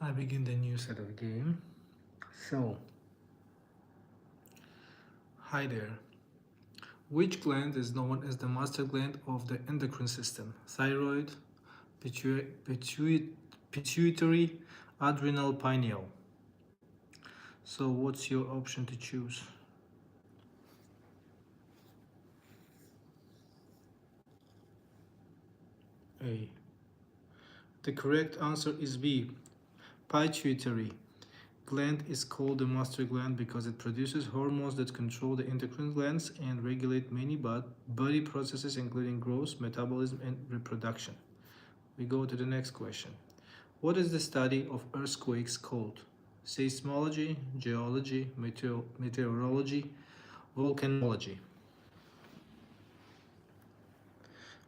I begin the new set of game. So, hi there. Which gland is known as the master gland of the endocrine system? Thyroid, pituitary, adrenal, pineal. So, what's your option to choose? A. The correct answer is B. Pituitary gland is called the master gland because it produces hormones that control the endocrine glands and regulate many body processes including growth, metabolism, and reproduction. We go to the next question. What is the study of earthquakes called? Seismology, geology, meteorology, volcanology.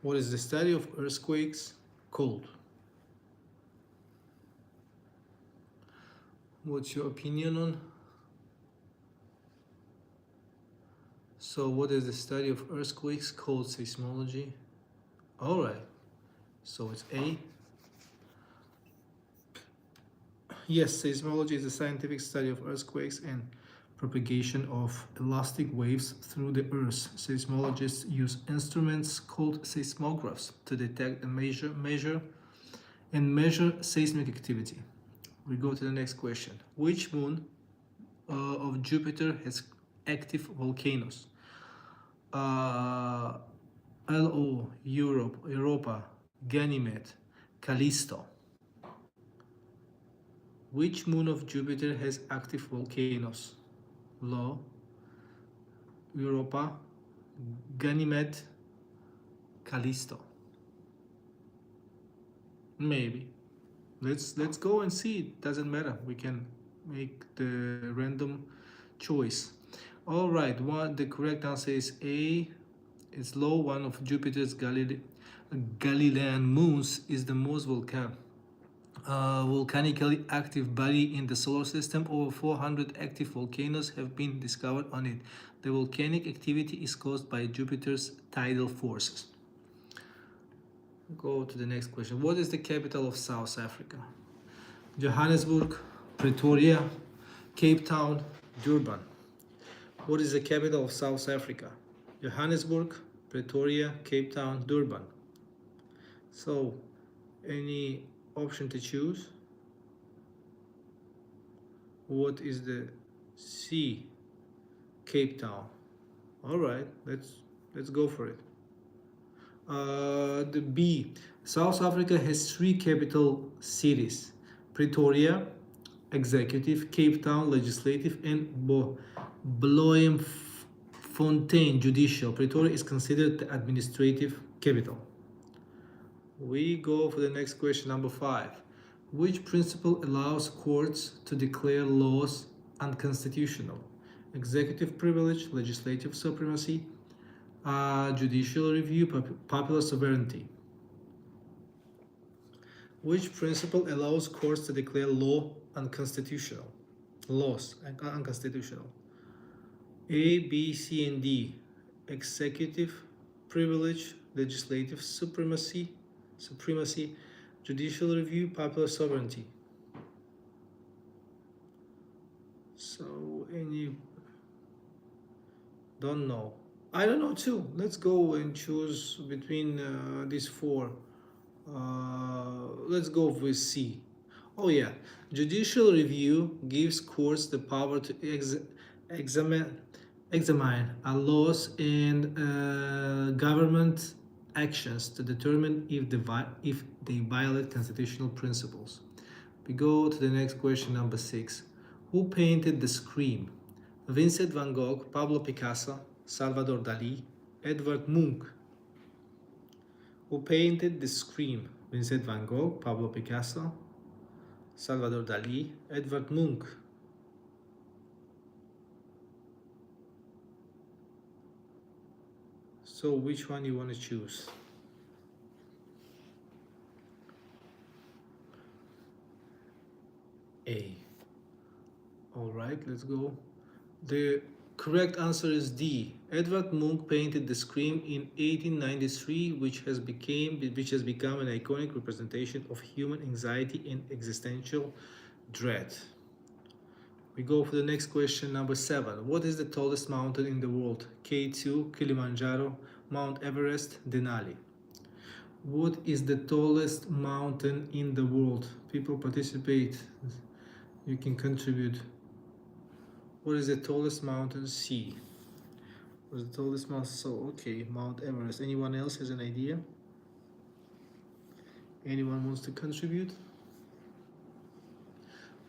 What is the study of earthquakes called? What's your opinion on? So what is the study of earthquakes called? Seismology. All right. So it's A. Yes, seismology is the scientific study of earthquakes and propagation of elastic waves through the earth. Seismologists use instruments called seismographs to detect and measure seismic activity. We go to the next question. Which moon of Jupiter has active volcanoes? Lo, Europa, Ganymede, Callisto. Which moon of Jupiter has active volcanoes? Lo, Europa, Ganymede, Callisto. Maybe. Let's go and see. It doesn't matter. We can make the random choice. All right. The correct answer is A. It's Lo. One of Jupiter's Galilean moons is the most volcanically active body in the solar system. Over 400 active volcanoes have been discovered on it. The volcanic activity is caused by Jupiter's tidal forces. Go to the next question. What is the capital of South Africa? Johannesburg, Pretoria, Cape Town, Durban. What is the capital of South Africa? Johannesburg, Pretoria, Cape Town, Durban. So, any option to choose? What is the C? Cape Town. All right, let's go for it. The B. South Africa has 3 capital cities: Pretoria, executive; Cape Town, legislative; and Bloemfontein, judicial. Pretoria is considered the administrative capital. We go for the next question, number 5. Which principle allows courts to declare laws unconstitutional? Executive privilege, legislative supremacy, judicial review, popular sovereignty. Which principle allows courts to declare laws unconstitutional? A, B, C, and D. Executive privilege, legislative supremacy, judicial review, popular sovereignty. So don't know. I don't know too. Let's go and choose between these 4. Let's go with C. Oh yeah, judicial review gives courts the power to examine laws and government actions to determine if they violate constitutional principles. We go to the next question, number 6. Who painted the Scream? Vincent van Gogh, Pablo Picasso, Salvador Dali, Edvard Munch. Who painted The Scream? Vincent van Gogh, Pablo Picasso, Salvador Dali, Edvard Munch. So which one you want to choose? A. All right, let's go. The correct answer is D. Edvard Munch painted The Scream in 1893, which has become an iconic representation of human anxiety and existential dread. We go for the next question, number 7. What is the tallest mountain in the world? K2, Kilimanjaro, Mount Everest, Denali. What is the tallest mountain in the world? People participate. You can contribute. What is the tallest mountain? C. What is the tallest mountain? So, okay, Mount Everest. Anyone else has an idea? Anyone wants to contribute?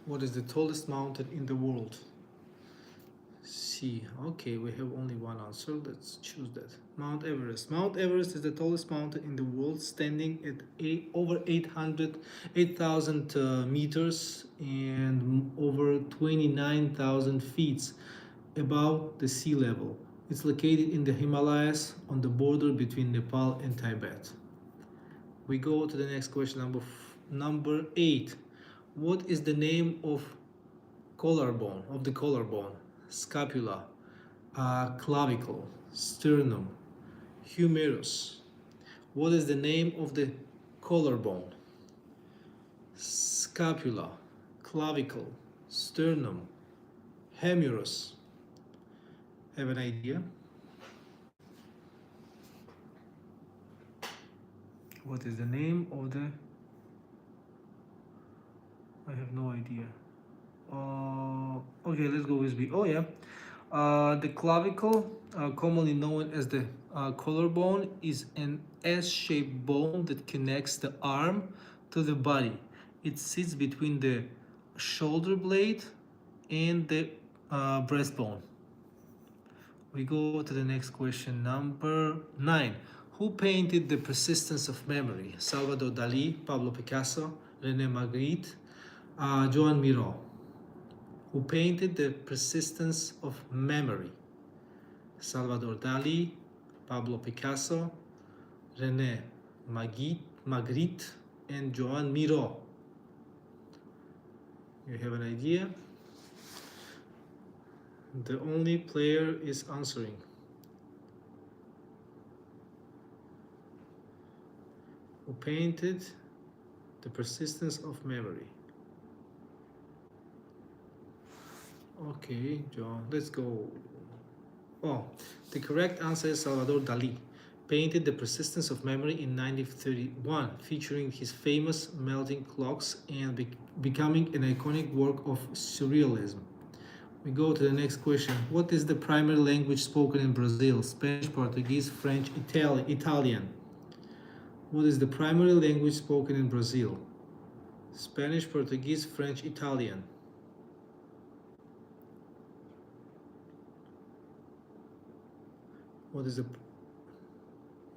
What is the tallest mountain in the world? C. Okay, we have only one answer. Let's choose that. Mount Everest. Mount Everest is the tallest mountain in the world, standing at over 8,000 meters and over 29,000 feet above the sea level. It's located in the Himalayas on the border between Nepal and Tibet. We go to the next question, number 8. What is the name of the collarbone? Scapula, clavicle, sternum, humerus. What is the name of the collarbone? Scapula, clavicle, sternum, humerus. Have an idea? What is the name of the... I have no idea. Okay, let's go with B. Oh yeah, the clavicle, commonly known as the collarbone, is an S-shaped bone that connects the arm to the body. It sits between the shoulder blade and the breastbone. We go to the next question, number 9. Who painted The Persistence of Memory? Salvador Dali, Pablo Picasso, René Magritte, Joan Miró. Who painted The Persistence of Memory? Salvador Dali, Pablo Picasso, René Magritte, and Joan Miró. You have an idea? The only player is answering. Who painted The Persistence of Memory? Okay, John, let's go. Oh, the correct answer is Salvador Dali. Painted The Persistence of Memory in 1931, featuring his famous melting clocks and becoming an iconic work of surrealism. We go to the next question. What is the primary language spoken in Brazil? Spanish, Portuguese, French, Italian. What is the primary language spoken in Brazil? Spanish, Portuguese, French, Italian. What is the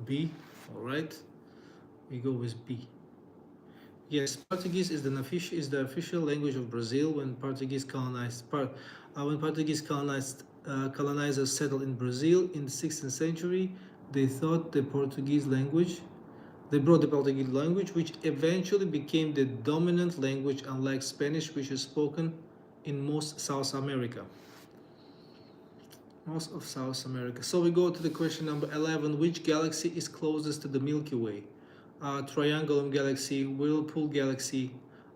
B? All right, we go with B. Yes, Portuguese is the official language of Brazil. When Portuguese colonizers settled in Brazil in the 16th century, they brought the Portuguese language, which eventually became the dominant language, unlike Spanish, which is spoken in most of South America. So we go to the question number 11. Which galaxy is closest to the Milky Way? Triangulum Galaxy, Whirlpool Galaxy,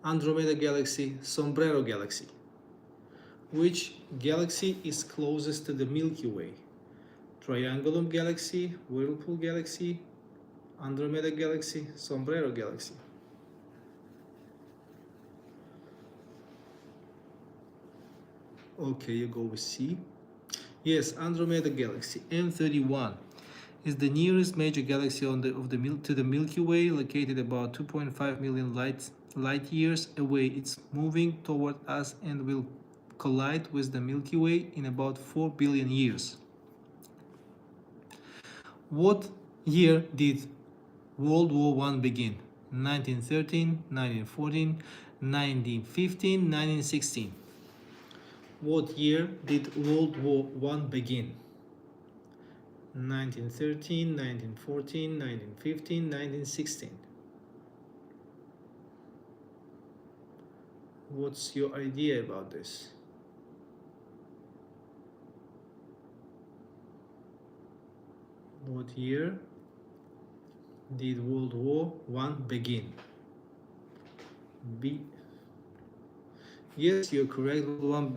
Andromeda Galaxy, Sombrero Galaxy. Which galaxy is closest to the Milky Way? Triangulum Galaxy, Whirlpool Galaxy, Andromeda Galaxy, Sombrero Galaxy. Okay, you go with C. Yes, Andromeda Galaxy, M31, is the nearest major galaxy to the Milky Way, located about 2.5 million light years away. It's moving toward us and will collide with the Milky Way in about 4 billion years. What year did World War I begin? 1913, 1914, 1915, 1916. What year did World War I begin? 1913, 1914, 1915, 1916. What's your idea about this? What year did World War I begin? B. Yes, you're correct. World War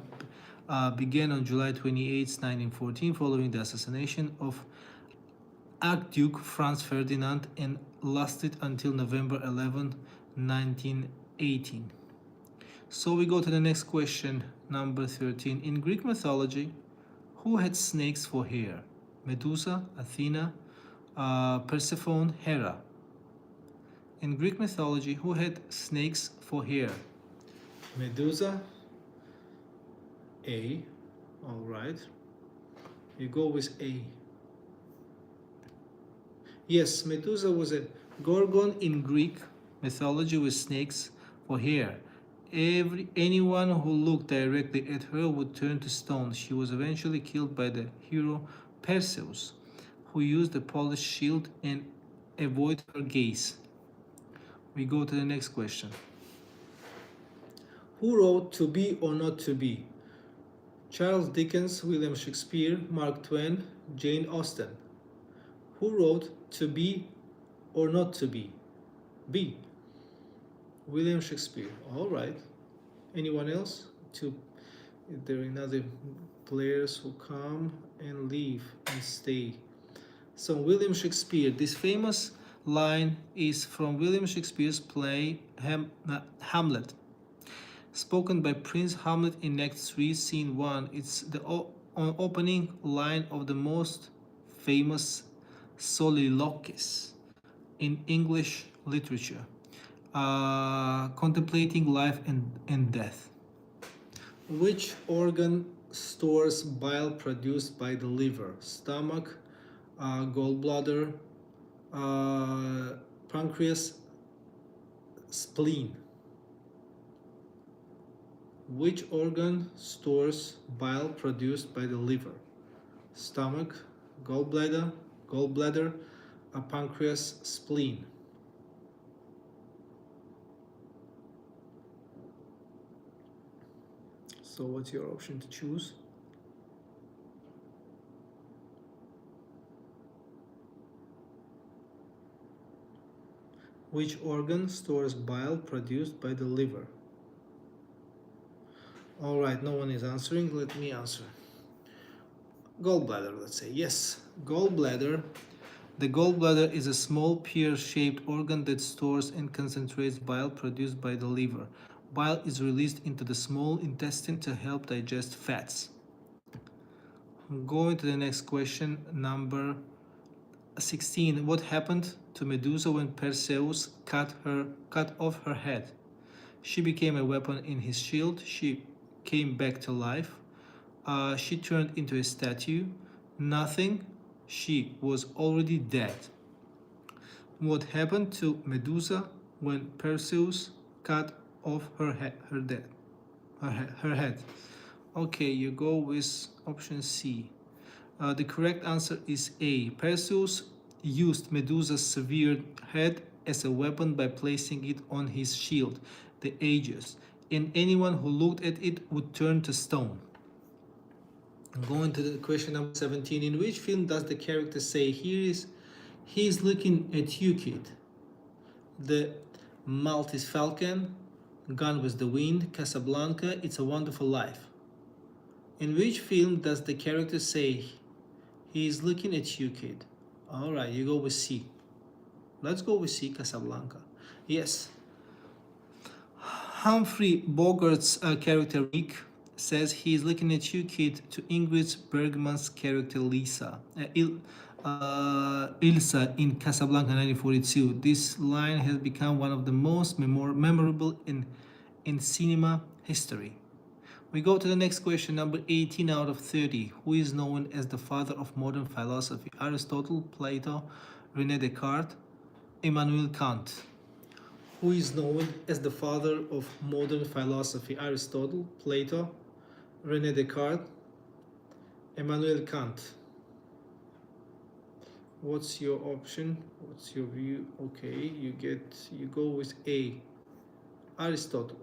I began on July 28, 1914, following the assassination of Archduke Franz Ferdinand and lasted until November 11, 1918. So we go to the next question, number 13. In Greek mythology, who had snakes for hair? Medusa, Athena, Persephone, Hera. In Greek mythology, who had snakes for hair? Medusa. A. All right. You go with A. Yes, Medusa was a gorgon in Greek mythology with snakes for hair. Anyone who looked directly at her would turn to stone. She was eventually killed by the hero Perseus, who used a polished shield and avoided her gaze. We go to the next question. Who wrote To Be or Not to Be? Charles Dickens, William Shakespeare, Mark Twain, Jane Austen. Who wrote To Be or Not to Be? B. William Shakespeare. All right. Anyone else? Is there another players who come and leave and stay? So William Shakespeare. This famous line is from William Shakespeare's play Hamlet, spoken by Prince Hamlet in Act 3, Scene 1. It's the opening line of the most famous soliloquies in English literature, contemplating life and death. Which organ stores bile produced by the liver? Stomach, gallbladder, pancreas, spleen. Which organ stores bile produced by the liver? Stomach, gallbladder, pancreas, spleen. So what's your option to choose? Which organ stores bile produced by the liver? All right, no one is answering. Let me answer. Gallbladder, let's say. Yes, gallbladder. The gallbladder is a small pear-shaped organ that stores and concentrates bile produced by the liver. Bile is released into the small intestine to help digest fats. Going to the next question, number 16. What happened to Medusa when Perseus cut off her head? She became a weapon in his shield. She came back to life. She turned into a statue. Nothing. She was already dead. What happened to Medusa when Perseus cut off her head? Okay, you go with option C. The correct answer is A. Perseus used Medusa's severed head as a weapon by placing it on his shield, the Aegis, and anyone who looked at it would turn to stone. Going to the question number 17. In which film does the character say, he's looking at you, kid? The Maltese Falcon, Gone with the Wind, Casablanca, It's a Wonderful Life. In which film does the character say, he's looking at you, kid? All right, you go with C. Let's go with C, Casablanca. Yes. Humphrey Bogart's character Rick says he's looking at you, kid, to Ingrid Bergman's character Ilsa in Casablanca 1942. This line has become one of the most memorable in cinema history. We go to the next question, number 18 out of 30. Who is known as the father of modern philosophy? Aristotle, Plato, René Descartes, Immanuel Kant. Who is known as the father of modern philosophy? Aristotle, Plato, René Descartes, Immanuel Kant. What's your option? What's your view? Okay, you go with A, Aristotle.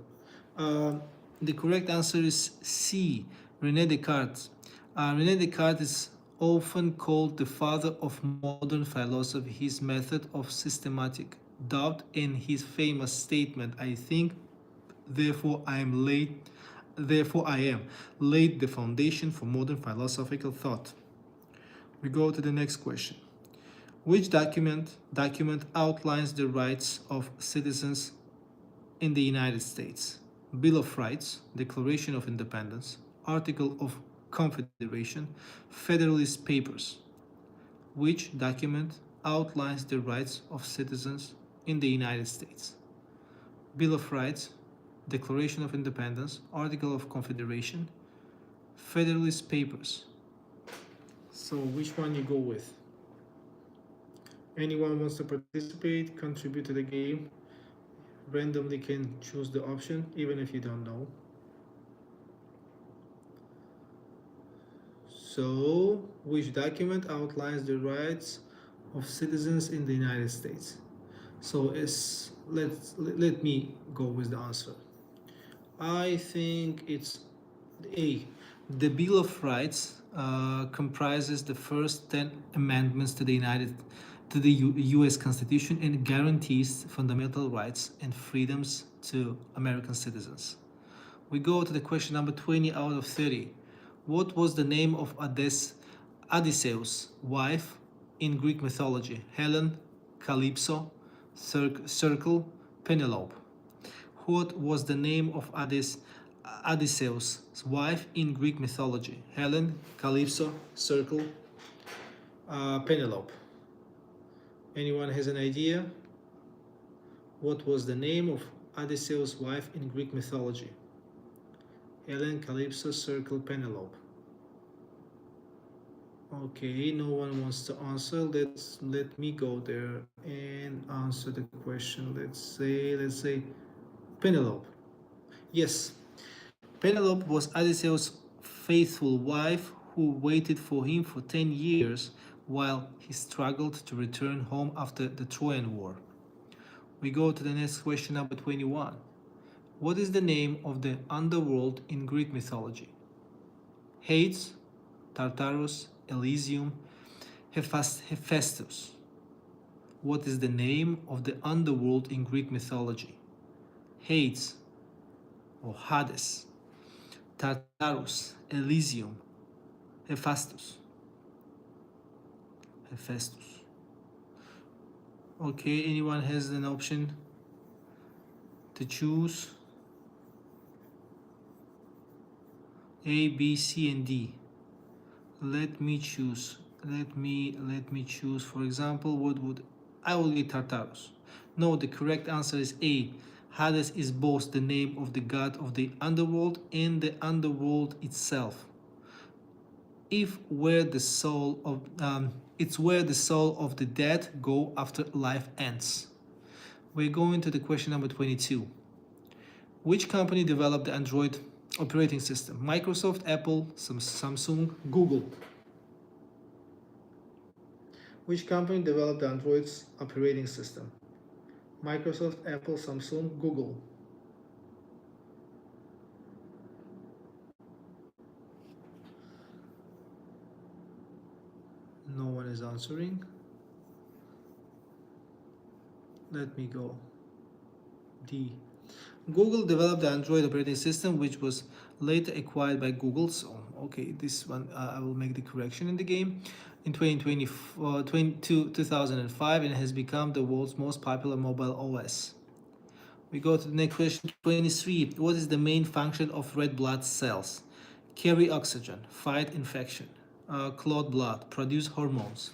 The correct answer is C, René Descartes. René Descartes is often called the father of modern philosophy. His method of systematic doubt and his famous statement, I think, therefore I am laid the foundation for modern philosophical thought. We go to the next question. Which document outlines the rights of citizens in the United States? Bill of Rights, Declaration of Independence, Article of Confederation, Federalist Papers. Which document outlines the rights of citizens in the United States? Bill of Rights, Declaration of Independence, Article of Confederation, Federalist Papers. So which one you go with? Anyone wants to participate, contribute to the game, randomly can choose the option even if you don't know. So, which document outlines the rights of citizens in the United States? So, let me go with the answer. I think it's A. The Bill of Rights comprises the first 10 amendments to the U.S. Constitution and guarantees fundamental rights and freedoms to American citizens. We go to the question number 20 out of 30. What was the name of Odysseus' wife in Greek mythology? Helen, Calypso, Circe, Penelope. What was the name of Odysseus' wife in Greek mythology? Helen, Calypso, Circe, Penelope. Anyone has an idea? What was the name of Odysseus' wife in Greek mythology? Helen, Calypso, Circe, Penelope. Okay, no one wants to answer. Let me go there and answer the question. Let's say Penelope. Yes, Penelope was Odysseus' faithful wife who waited for him for 10 years while he struggled to return home after the Trojan War. We go to the next question, number 21. What is the name of the underworld in Greek mythology? Hades, Tartarus, Elysium, Hephaestus. What is the name of the underworld in Greek mythology? Hades or Hades, Tartarus, Elysium, Hephaestus. Okay, anyone has an option to choose? A, B, C, and D. Let me choose. Let me choose. For example, I will get Tartarus. No, the correct answer is A. Hades is both the name of the god of the underworld and the underworld itself. It's where the soul of the dead go after life ends. We're going to the question number 22. Which company developed the Android operating system? Microsoft, Apple, Samsung, Google. Which company developed the Android operating system? Microsoft, Apple, Samsung, Google. No one is answering. Let me go. D. Google developed the Android operating system, which was later acquired by Google. So, okay, this one I will make the correction in the game. In 2005, and has become the world's most popular mobile OS. We go to the next question, 23. What is the main function of red blood cells? Carry oxygen, fight infection, clot blood, produce hormones.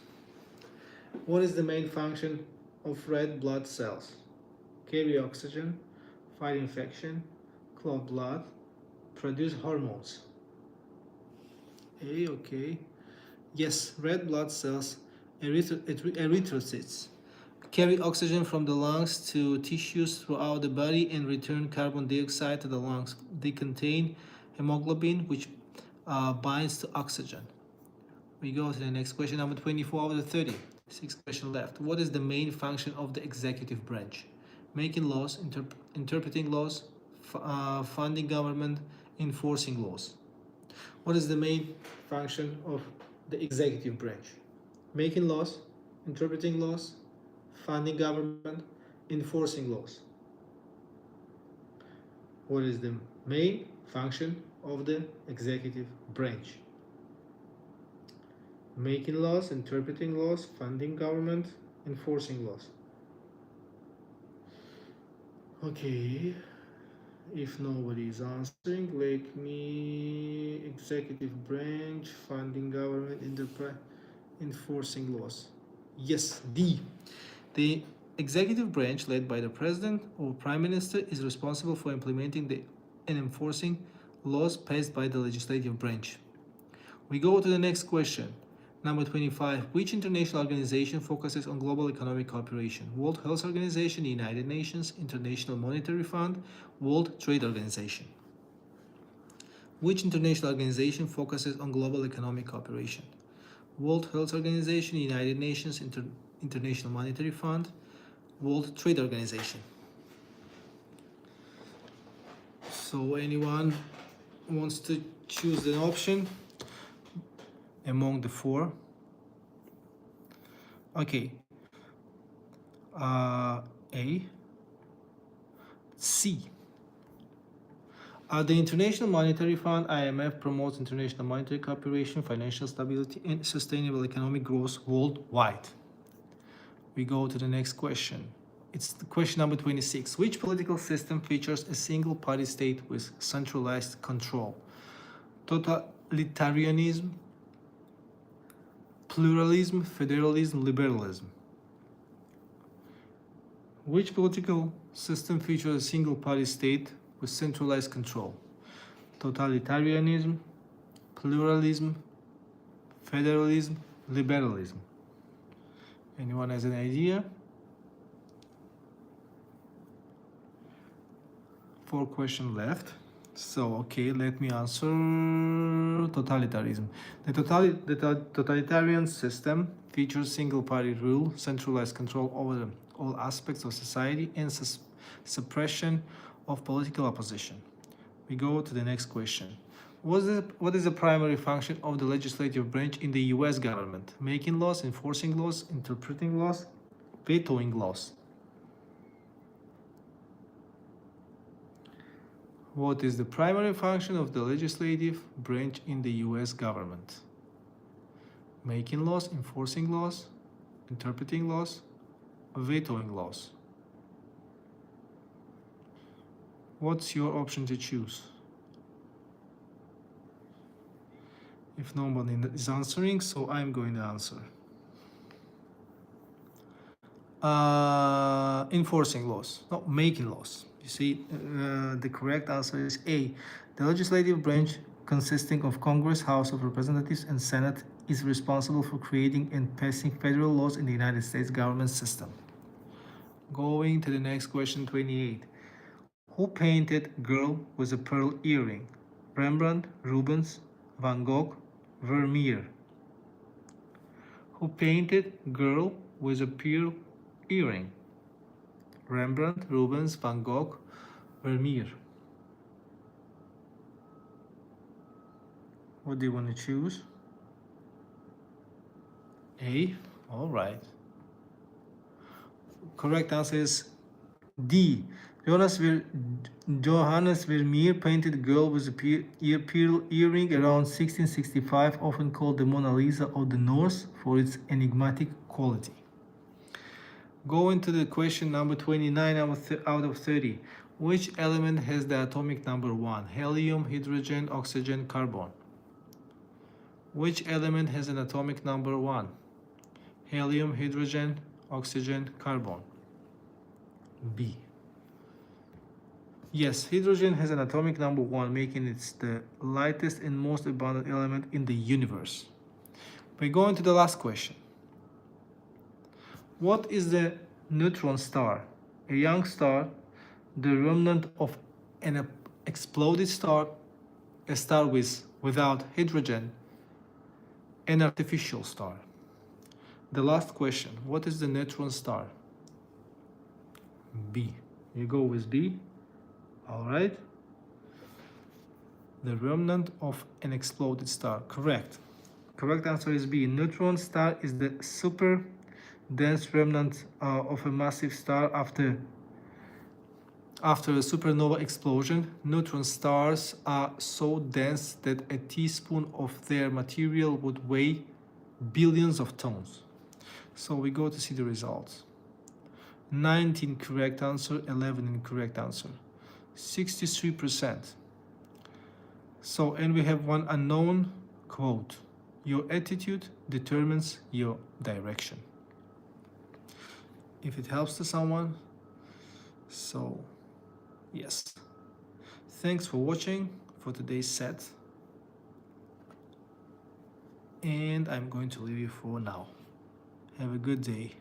What is the main function of red blood cells? Carry oxygen, fight infection, clot blood, produce hormones. A, okay. Yes, red blood cells, erythrocytes, carry oxygen from the lungs to tissues throughout the body and return carbon dioxide to the lungs. They contain hemoglobin, which binds to oxygen. We go to the next question, number 24 out of 30. 6 questions left. What is the main function of the executive branch? Making laws, interpreting laws, funding government, enforcing laws. What is the main function of the executive branch? Making laws, interpreting laws, funding government, enforcing laws. What is the main function of the executive branch? Making laws, interpreting laws, funding government, enforcing laws. Okay, if nobody is answering, let me executive branch, funding government, enforcing laws. Yes, D. The executive branch, led by the president or prime minister, is responsible for implementing and enforcing laws passed by the legislative branch. We go to the next question. Number 25. Which international organization focuses on global economic cooperation? World Health Organization, United Nations, International Monetary Fund, World Trade Organization. Which international organization focuses on global economic cooperation? World Health Organization, United Nations, International Monetary Fund, World Trade Organization. So anyone wants to choose an option among the four? Okay. A. C. The International Monetary Fund, IMF, promotes international monetary cooperation, financial stability, and sustainable economic growth worldwide. We go to the next question. It's the question number 26. Which political system features a single party state with centralized control? Totalitarianism, pluralism, federalism, liberalism. Which political system features a single party state with centralized control? Totalitarianism, pluralism, federalism, liberalism. Anyone has an idea? 4 questions left. So, okay, let me answer. Totalitarianism. The totalitarian system features single-party rule, centralized control over all aspects of society, and suppression of political opposition. We go to the next question. What is the primary function of the legislative branch in the U.S. government? Making laws, enforcing laws, interpreting laws, vetoing laws. What is the primary function of the legislative branch in the U.S. government? Making laws, enforcing laws, interpreting laws, vetoing laws. What's your option to choose? If nobody is answering, so I'm going to answer. Enforcing laws, not making laws. You see, the correct answer is A. The legislative branch, consisting of Congress, House of Representatives, and Senate, is responsible for creating and passing federal laws in the United States government system. Going to the next question, 28. Who painted Girl with a Pearl Earring? Rembrandt, Rubens, Van Gogh, Vermeer. Who painted Girl with a Pearl Earring? Rembrandt, Rubens, Van Gogh, Vermeer. What do you want to choose? A. All right. Correct answer is D. Johannes Vermeer painted Girl with a Pearl Earring around 1665, often called the Mona Lisa of the North for its enigmatic quality. Going to the question number 29 out of 30. Which element has the atomic number 1? Helium, hydrogen, oxygen, carbon. Which element has an atomic number 1? Helium, hydrogen, oxygen, carbon. B. Yes, hydrogen has an atomic number 1, making it the lightest and most abundant element in the universe. We're going to the last question. What is the neutron star? A young star, the remnant of an exploded star, a star without hydrogen, an artificial star. The last question, what is the neutron star? B. You go with B. All right. The remnant of an exploded star. Correct. Correct answer is B. Neutron star is the super dense remnant of a massive star after a supernova explosion. Neutron stars are so dense that a teaspoon of their material would weigh billions of tons. So we go to see the results. 19 correct answer, 11 incorrect answer, 63%. So, and we have one unknown quote: your attitude determines your direction. If it helps to someone, so yes. Thanks for watching for today's set. And I'm going to leave you for now. Have a good day.